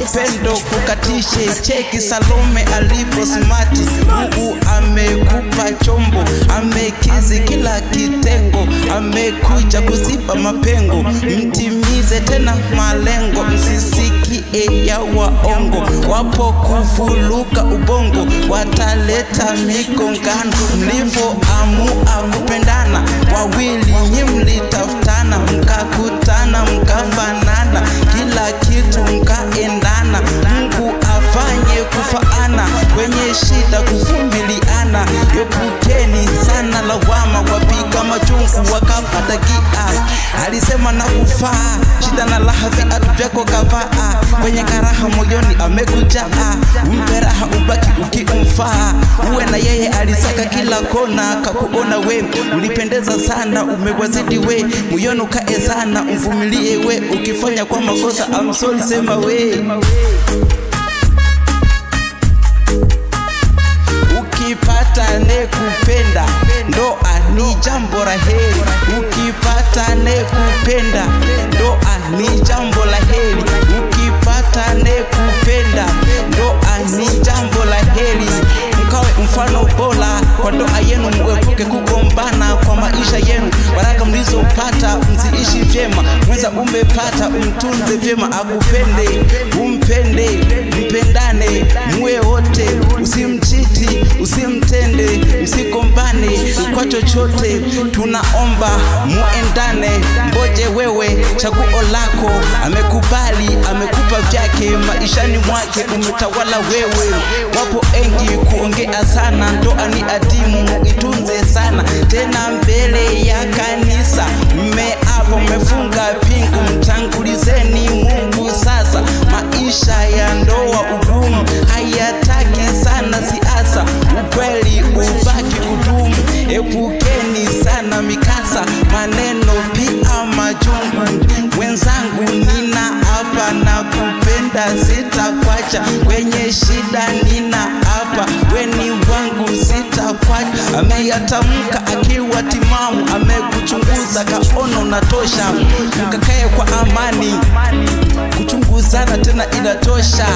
upendo kukatishe. Cheki Salome alivyo smart. Mungu amekupa chombo, amekizi kila kitengo, amekuja kuziba mapengo, mtimize tena malengo. Msisikie ya waongo, wapo kufuluka ubongo, wataleta mikongano. Mlivyoamua kupendana wawili, nyi mlitafutana, mkakutana, mkafanana, kila kitu mkaendana. Mungu afanye kufaana, kwenye shida kuvumiliana. Epukeni sana lawama, wapika machungu wakapata gia. Alisema na kufaa, shida na raha viatu vyako kavaa, kwenye karaha moyoni amekujaa. Umpe raha ubaki ukimfaa, uwe na yeye. Alisaka kila kona, kakuona we, ulipendeza sana, umewazidi we. Moyoni ukae sana, umvumilie we, ukifanya kwa makosa I'm sorry sema we. Ukipata ne kupenda, ndoa ni jambo la heri. Ukipata ne kupenda, ndoa ni jambo la heri. Ukipata ne kupenda, ndoa ni jambo la heri. Mkawe mfano bora kwa ndoa yenu, muepuke kugombana kwa maisha yenu. Baraka mlizopata mziishi vyema, mwenza umepata umtunze vyema. Akupende, umpende, mpendane, muwe wote. Usimchiti, usimtende, msikombane kwa chochote. Tunaomba muendane, mboje wewe chaguo lako. Amekubali, amekupa vyake, maishani mwake umetawala wewe. Wapo engi kuongea sana, ndoa ni adimu, itunze sana. Tena mbele ya kanisa mmeapo mmefunga pingu, mtangulizeni Mungu sasa. Maisha ya ndoa ugumu, hayataki sana siasa, ukweli ubaki kudumu. Epukeni sana mikasa, maneno pia majungu. Wenzangu nina hapa na kupenda, sitakwacha kwenye shida. Nina hapa weni wangu, sitakwacha. Ameyatamka akiwa timamu, amekuchunguza kaona unatosha. Mkakae kwa amani, kuchunguzana tena inatosha.